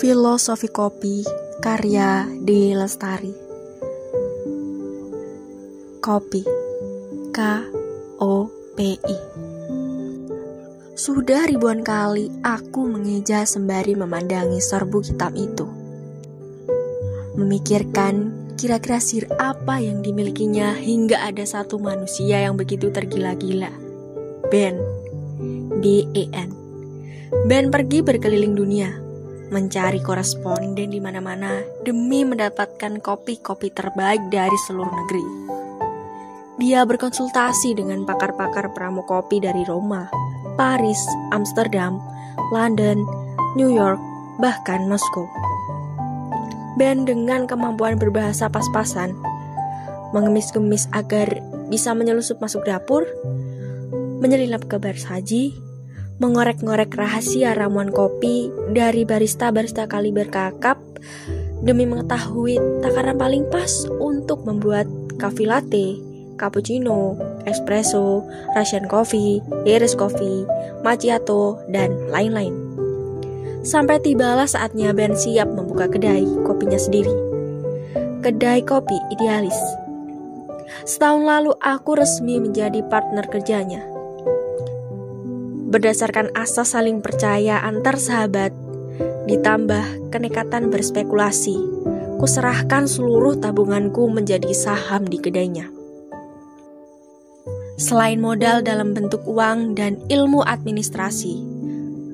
Filosofi Kopi, karya Dewi Lestari. Kopi, K-O-P-I. Sudah ribuan kali aku mengeja sembari memandangi serbuk hitam itu, memikirkan kira-kira sir apa yang dimilikinya hingga ada satu manusia yang begitu tergila-gila. Ben, B-E-N. Ben pergi berkeliling dunia, mencari koresponden di mana-mana demi mendapatkan kopi-kopi terbaik dari seluruh negeri. Dia berkonsultasi dengan pakar-pakar pramu kopi dari Roma, Paris, Amsterdam, London, New York, bahkan Moskow. Ben dengan kemampuan berbahasa pas-pasan, mengemis-gemis agar bisa menyelusup masuk dapur, menyelinap ke bar saji, mengorek-ngorek rahasia ramuan kopi dari barista-barista kaliber kakap demi mengetahui takaran paling pas untuk membuat cafe latte, cappuccino, espresso, Russian coffee, Irish coffee, macchiato, dan lain-lain. Sampai tibalah saatnya Ben siap membuka kedai kopinya sendiri. Kedai kopi idealis. Setahun lalu aku resmi menjadi partner kerjanya. Berdasarkan asas saling percaya antar sahabat, ditambah kenekatan berspekulasi, kuserahkan seluruh tabunganku menjadi saham di kedainya. Selain modal dalam bentuk uang dan ilmu administrasi,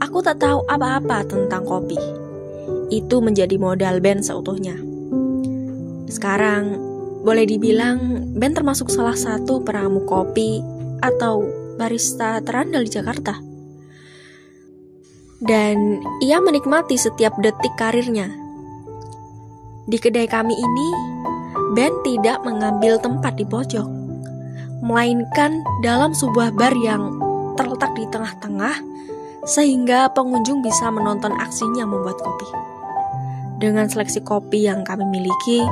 aku tak tahu apa-apa tentang kopi. Itu menjadi modal Ben seutuhnya. Sekarang, boleh dibilang Ben termasuk salah satu peramu kopi atau barista terandal di Jakarta. Dan ia menikmati setiap detik karirnya. Di kedai kami ini, Ben tidak mengambil tempat di pojok, melainkan dalam sebuah bar yang terletak di tengah-tengah, sehingga pengunjung bisa menonton aksinya membuat kopi. Dengan seleksi kopi yang kami miliki,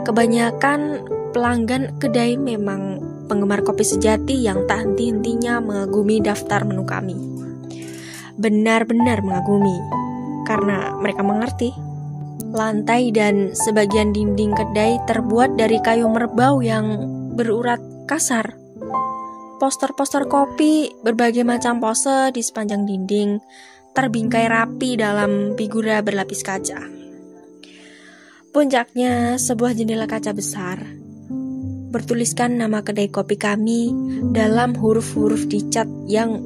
kebanyakan pelanggan kedai memang penggemar kopi sejati yang tak henti-hentinya mengagumi daftar menu kami. Benar-benar mengagumi, karena mereka mengerti. Lantai dan sebagian dinding kedai terbuat dari kayu merbau yang berurat kasar. Poster-poster kopi berbagai macam pose di sepanjang dinding terbingkai rapi dalam figura berlapis kaca. Puncaknya sebuah jendela kaca besar, bertuliskan nama kedai kopi kami dalam huruf-huruf dicat yang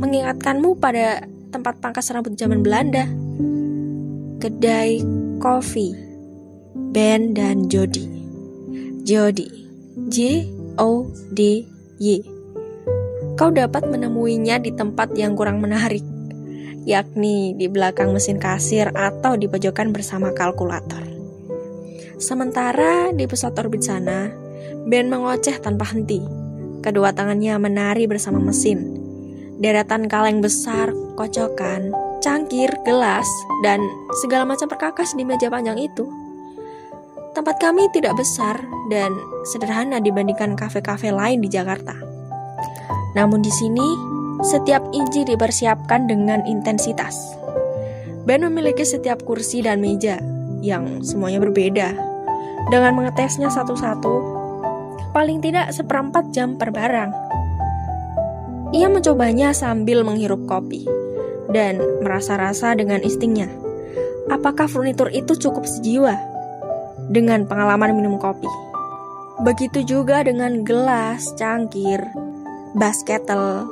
mengingatkanmu pada tempat pangkas rambut zaman Belanda. Kedai kopi Ben dan Jody. Jody, J-O-D-Y. Kau dapat menemuinya di tempat yang kurang menarik, yakni di belakang mesin kasir atau di pojokan bersama kalkulator. Sementara di pesawat orbit sana, Ben mengoceh tanpa henti. Kedua tangannya menari bersama mesin. Deretan kaleng besar, kocokan, cangkir, gelas, dan segala macam perkakas di meja panjang itu. Tempat kami tidak besar dan sederhana dibandingkan kafe-kafe lain di Jakarta. Namun di sini, setiap inci dipersiapkan dengan intensitas. Ben memiliki setiap kursi dan meja yang semuanya berbeda. Dengan mengetesnya satu-satu, paling tidak 1/4 jam per barang. Ia mencobanya sambil menghirup kopi dan merasa-rasa dengan instingnya. Apakah furnitur itu cukup sejiwa dengan pengalaman minum kopi? Begitu juga dengan gelas, cangkir, bas kettle,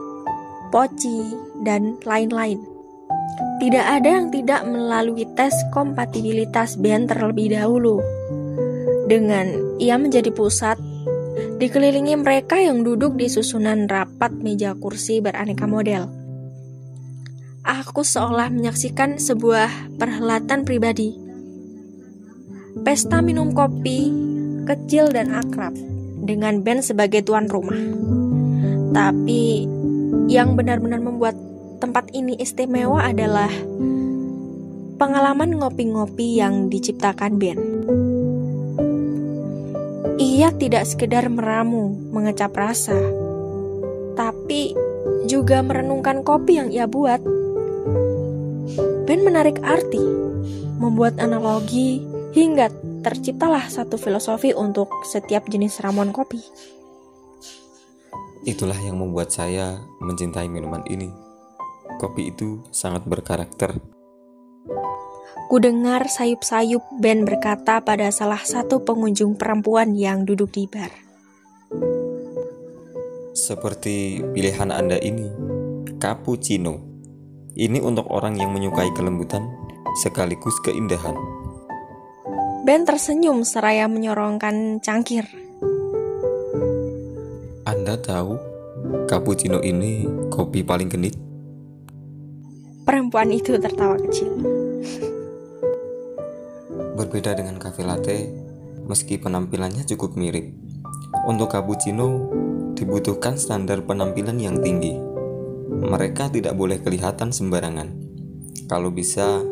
poci, dan lain-lain. Tidak ada yang tidak melalui tes kompatibilitas Ben terlebih dahulu. Dengan ia menjadi pusat, dikelilingi mereka yang duduk di susunan rapat meja kursi beraneka model. Aku seolah menyaksikan sebuah perhelatan pribadi. Pesta minum kopi, kecil dan akrab, dengan Ben sebagai tuan rumah. Tapi yang benar-benar membuat tempat ini istimewa adalah pengalaman ngopi-ngopi yang diciptakan Ben. Ia tidak sekedar meramu, mengecap rasa, tapi juga merenungkan kopi yang ia buat. Ben Ben menarik arti, membuat analogi, hingga terciptalah satu filosofi untuk setiap jenis ramuan kopi. Itulah yang membuat saya mencintai minuman ini. Kopi itu sangat berkarakter. Ku dengar sayup-sayup Ben berkata pada salah satu pengunjung perempuan yang duduk di bar. Seperti pilihan Anda ini, cappuccino. Ini untuk orang yang menyukai kelembutan sekaligus keindahan. Ben tersenyum seraya menyorongkan cangkir. Anda tahu, cappuccino ini kopi paling genit? Perempuan itu tertawa kecil. Berbeda dengan cafe latte, meski penampilannya cukup mirip. Untuk cappuccino, dibutuhkan standar penampilan yang tinggi. Mereka tidak boleh kelihatan sembarangan. Kalau bisa,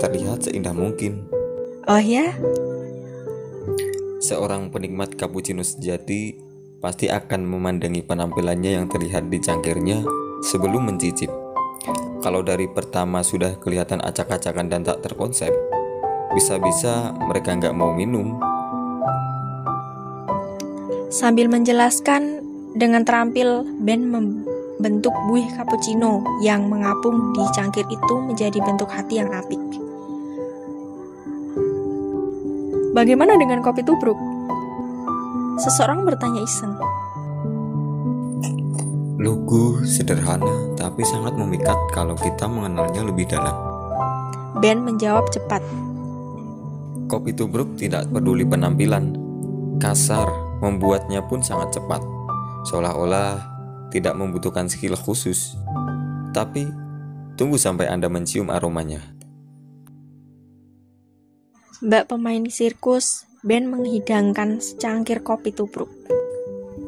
terlihat seindah mungkin. Oh ya? Seorang penikmat cappuccino sejati pasti akan memandangi penampilannya yang terlihat di cangkirnya sebelum mencicip. Kalau dari pertama sudah kelihatan acak-acakan dan tak terkonsep, bisa-bisa mereka nggak mau minum. Sambil menjelaskan, dengan terampil Ben membentuk buih cappuccino yang mengapung di cangkir itu menjadi bentuk hati yang apik. Bagaimana dengan kopi tubruk? Seseorang bertanya iseng. Lugu, sederhana, tapi sangat memikat kalau kita mengenalnya lebih dalam. Ben menjawab cepat. Kopi tubruk tidak peduli penampilan. Kasar, membuatnya pun sangat cepat. Seolah-olah tidak membutuhkan skill khusus. Tapi, tunggu sampai Anda mencium aromanya. Mbak pemain di sirkus, Ben menghidangkan secangkir kopi tubruk.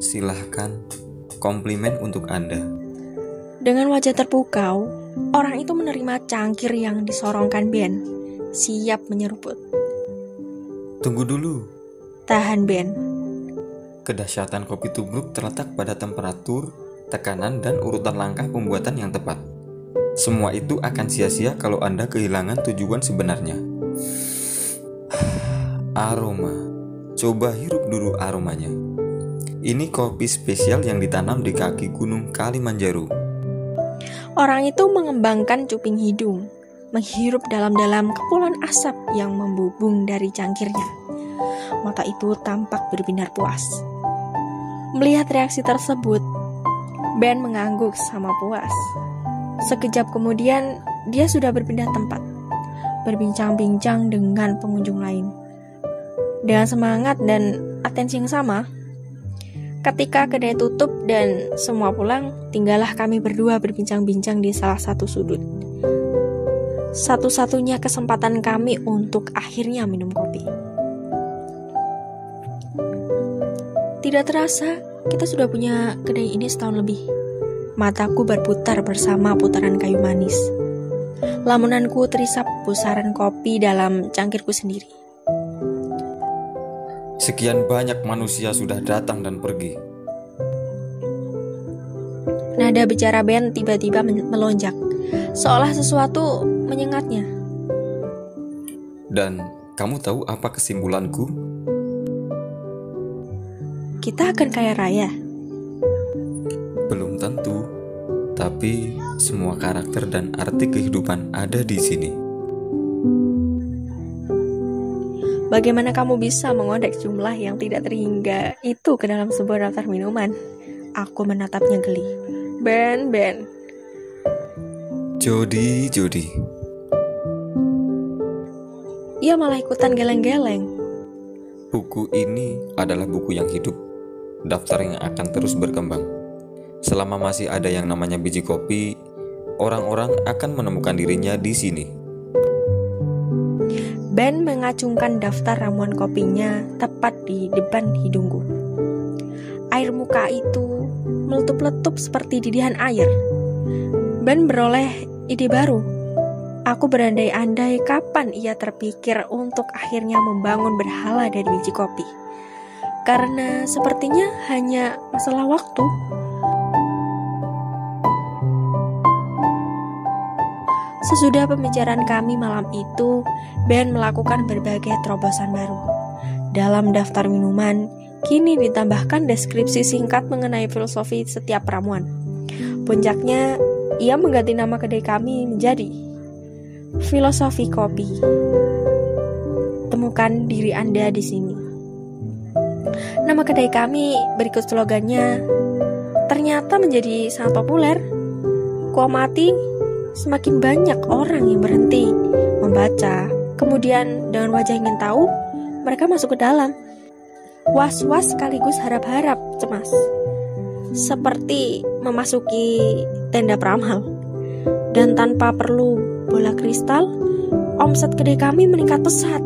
Silahkan, komplimen untuk Anda. Dengan wajah terpukau, orang itu menerima cangkir yang disorongkan Ben, siap menyeruput. Tunggu dulu. Tahan Ben. Kedahsyatan kopi tubruk terletak pada temperatur, tekanan, dan urutan langkah pembuatan yang tepat. Semua itu akan sia-sia kalau Anda kehilangan tujuan sebenarnya. Aroma. Coba hirup dulu aromanya. Ini kopi spesial yang ditanam di kaki gunung Kalimanjaro. Orang itu mengembangkan cuping hidung, menghirup dalam-dalam kepulan asap yang membubung dari cangkirnya. Mata itu tampak berbinar puas. Melihat reaksi tersebut, Ben mengangguk sama puas. Sekejap kemudian, dia sudah berpindah tempat, berbincang-bincang dengan pengunjung lain. Dengan semangat dan atensi yang sama, ketika kedai tutup dan semua pulang, tinggallah kami berdua berbincang-bincang di salah satu sudut. Satu-satunya kesempatan kami untuk akhirnya minum kopi. Tidak terasa, kita sudah punya kedai ini setahun lebih. Mataku berputar bersama putaran kayu manis. Lamunanku terisap pusaran kopi dalam cangkirku sendiri. Sekian banyak manusia sudah datang dan pergi. Nada bicara Ben tiba-tiba melonjak, seolah sesuatu menyengatnya. Dan kamu tahu apa kesimpulanku? Kita akan kaya raya. Belum tentu, tapi semua karakter dan arti kehidupan ada di sini. Bagaimana kamu bisa mengodek jumlah yang tidak terhingga itu ke dalam sebuah daftar minuman? Aku menatapnya geli. Ben. Jody. Ia malah ikutan geleng-geleng. Buku ini adalah buku yang hidup, daftar yang akan terus berkembang. Selama masih ada yang namanya biji kopi, orang-orang akan menemukan dirinya di sini. Ben mengacungkan daftar ramuan kopinya tepat di depan hidungku. Air muka itu meletup-letup seperti didihan air. Ben beroleh ide baru. Aku berandai-andai kapan ia terpikir untuk akhirnya membangun berhala dari biji kopi. Karena sepertinya hanya masalah waktu. Sesudah pembicaraan kami malam itu, Ben melakukan berbagai terobosan baru. Dalam daftar minuman, kini ditambahkan deskripsi singkat mengenai filosofi setiap ramuan. Puncaknya, ia mengganti nama kedai kami menjadi Filosofi Kopi. Temukan diri Anda di sini. Nama kedai kami berikut slogannya ternyata menjadi sangat populer. Kuamati, semakin banyak orang yang berhenti membaca, kemudian dengan wajah ingin tahu, mereka masuk ke dalam. Was-was sekaligus harap-harap cemas, seperti memasuki tenda peramal. Dan tanpa perlu bola kristal, omset kedai kami meningkat pesat.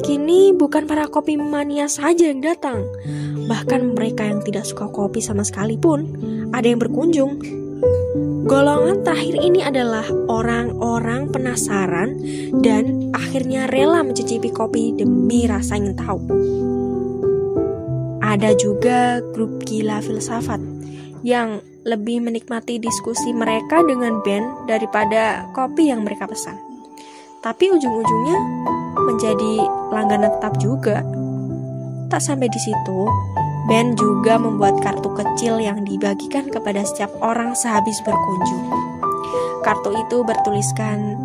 Kini bukan para kopi mania saja yang datang, bahkan mereka yang tidak suka kopi sama sekali pun ada yang berkunjung. Golongan terakhir ini adalah orang-orang penasaran dan akhirnya rela mencicipi kopi demi rasa ingin tahu. Ada juga grup gila filsafat yang lebih menikmati diskusi mereka dengan Ben daripada kopi yang mereka pesan. Tapi ujung-ujungnya menjadi langganan tetap juga. Tak sampai di situ, Ben juga membuat kartu kecil yang dibagikan kepada setiap orang sehabis berkunjung. Kartu itu bertuliskan,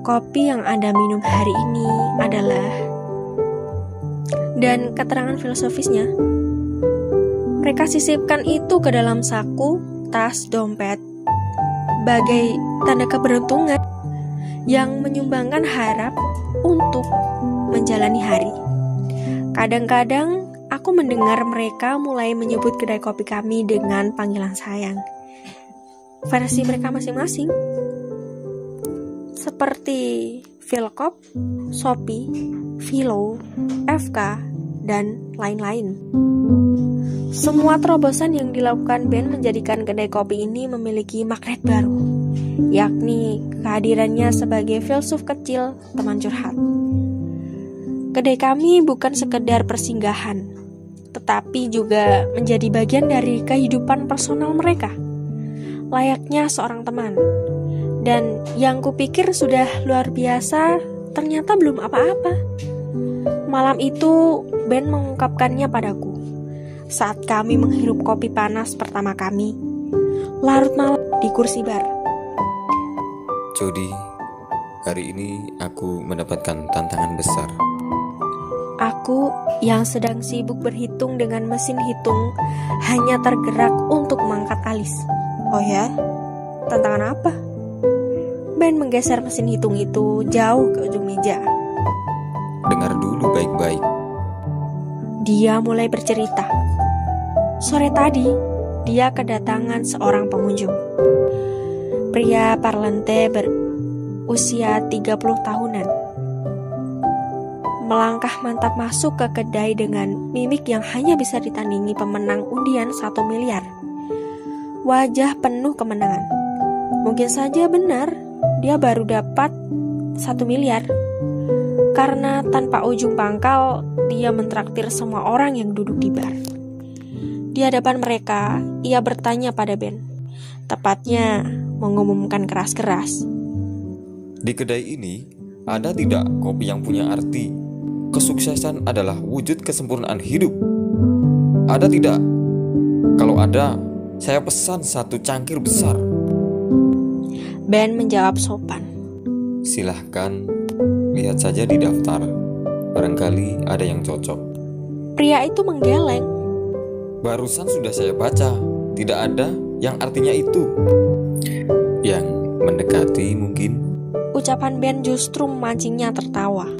kopi yang Anda minum hari ini adalah, dan keterangan filosofisnya. Mereka sisipkan itu ke dalam saku, tas, dompet, bagai tanda keberuntungan yang menyumbangkan harap untuk menjalani hari. Kadang-kadang aku mendengar mereka mulai menyebut kedai kopi kami dengan panggilan sayang, versi mereka masing-masing, seperti Philkop, Sopi, Philo, FK, dan lain-lain. Semua terobosan yang dilakukan Ben menjadikan kedai kopi ini memiliki magnet baru, yakni kehadirannya sebagai filsuf kecil teman curhat. Kedai kami bukan sekedar persinggahan, tetapi juga menjadi bagian dari kehidupan personal mereka, layaknya seorang teman. Dan yang kupikir sudah luar biasa, ternyata belum apa-apa. Malam itu, Ben mengungkapkannya padaku. Saat kami menghirup kopi panas pertama kami, larut malam di kursi bar. Jody, hari ini aku mendapatkan tantangan besar. Aku yang sedang sibuk berhitung dengan mesin hitung hanya tergerak untuk mengangkat alis. Oh ya? Tantangan apa? Ben menggeser mesin hitung itu jauh ke ujung meja. Dengar dulu baik-baik. Dia mulai bercerita. Sore tadi, dia kedatangan seorang pengunjung. Pria parlante berusia 30 tahunan. Melangkah mantap masuk ke kedai dengan mimik yang hanya bisa ditandingi pemenang undian 1 miliar. Wajah penuh kemenangan. Mungkin saja benar, dia baru dapat 1 miliar. Karena tanpa ujung pangkal, dia mentraktir semua orang yang duduk di bar. Di hadapan mereka, ia bertanya pada Ben. Tepatnya, mengumumkan keras-keras. Di kedai ini, ada tidak kopi yang punya arti? Kesuksesan adalah wujud kesempurnaan hidup. Ada tidak? Kalau ada, saya pesan 1 cangkir besar. Ben menjawab sopan. Silahkan, lihat saja di daftar. Barangkali ada yang cocok. Pria itu menggeleng. Barusan sudah saya baca, tidak ada yang artinya itu. Yang mendekati mungkin. Ucapan Ben justru memancingnya tertawa.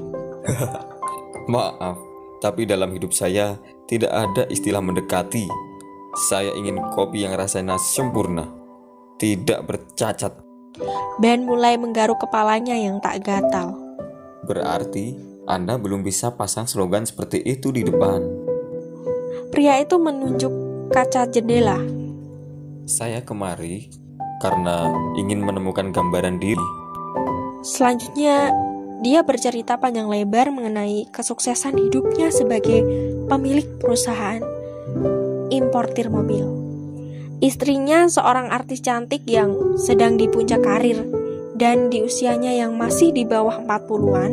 Maaf, tapi dalam hidup saya tidak ada istilah mendekati. Saya ingin kopi yang rasanya sempurna, tidak bercacat. Ben mulai menggaruk kepalanya yang tak gatal. Berarti Anda belum bisa pasang slogan seperti itu di depan. Pria itu menunjuk kaca jendela. Saya kemari karena ingin menemukan gambaran diri. Selanjutnya, dia bercerita panjang lebar mengenai kesuksesan hidupnya sebagai pemilik perusahaan importir mobil. Istrinya seorang artis cantik yang sedang di puncak karir Dan di usianya yang masih di bawah 40-an,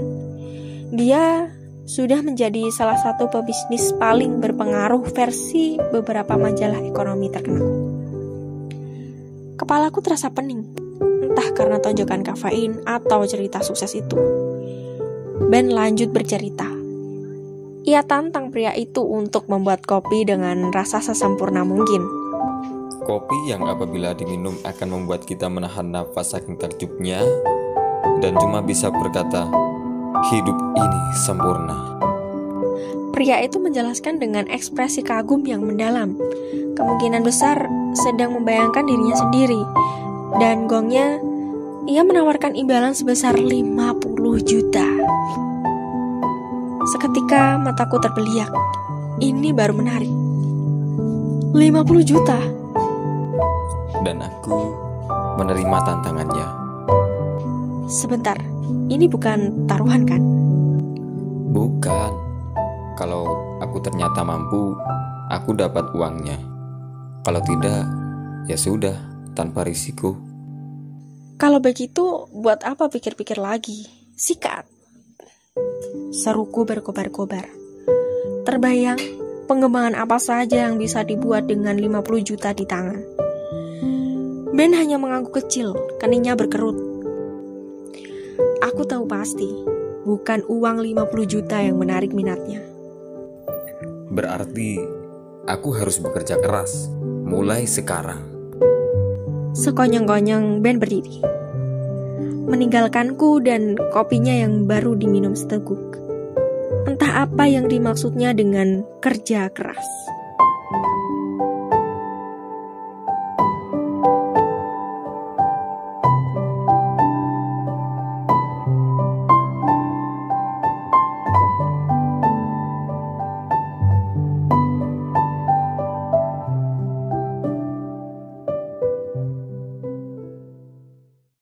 dia sudah menjadi salah satu pebisnis paling berpengaruh versi beberapa majalah ekonomi terkenal. Kepalaku terasa pening, entah karena tonjokan kafein atau cerita sukses itu. Ben lanjut bercerita. Ia tantang pria itu untuk membuat kopi dengan rasa sesempurna mungkin. Kopi yang apabila diminum akan membuat kita menahan nafas saking takjubnya dan cuma bisa berkata, hidup ini sempurna. Pria itu menjelaskan dengan ekspresi kagum yang mendalam. Kemungkinan besar sedang membayangkan dirinya sendiri. Dan gongnya, ia menawarkan imbalan sebesar 50 juta. Seketika mataku terbeliak. Ini baru menarik. 50 juta. Dan aku menerima tantangannya. Sebentar, ini bukan taruhan kan? Bukan. Kalau aku ternyata mampu, aku dapat uangnya. Kalau tidak, ya sudah, tanpa risiko. Kalau begitu, buat apa pikir-pikir lagi? Sikat. Seruku berkobar-kobar. Terbayang pengembangan apa saja yang bisa dibuat dengan 50 juta di tangan. Ben hanya mengangguk kecil, keningnya berkerut. Aku tahu pasti, bukan uang 50 juta yang menarik minatnya. Berarti aku harus bekerja keras, mulai sekarang. Sekonyong-konyong Ben berdiri, meninggalkanku dan kopinya yang baru diminum seteguk. Entah apa yang dimaksudnya dengan kerja keras.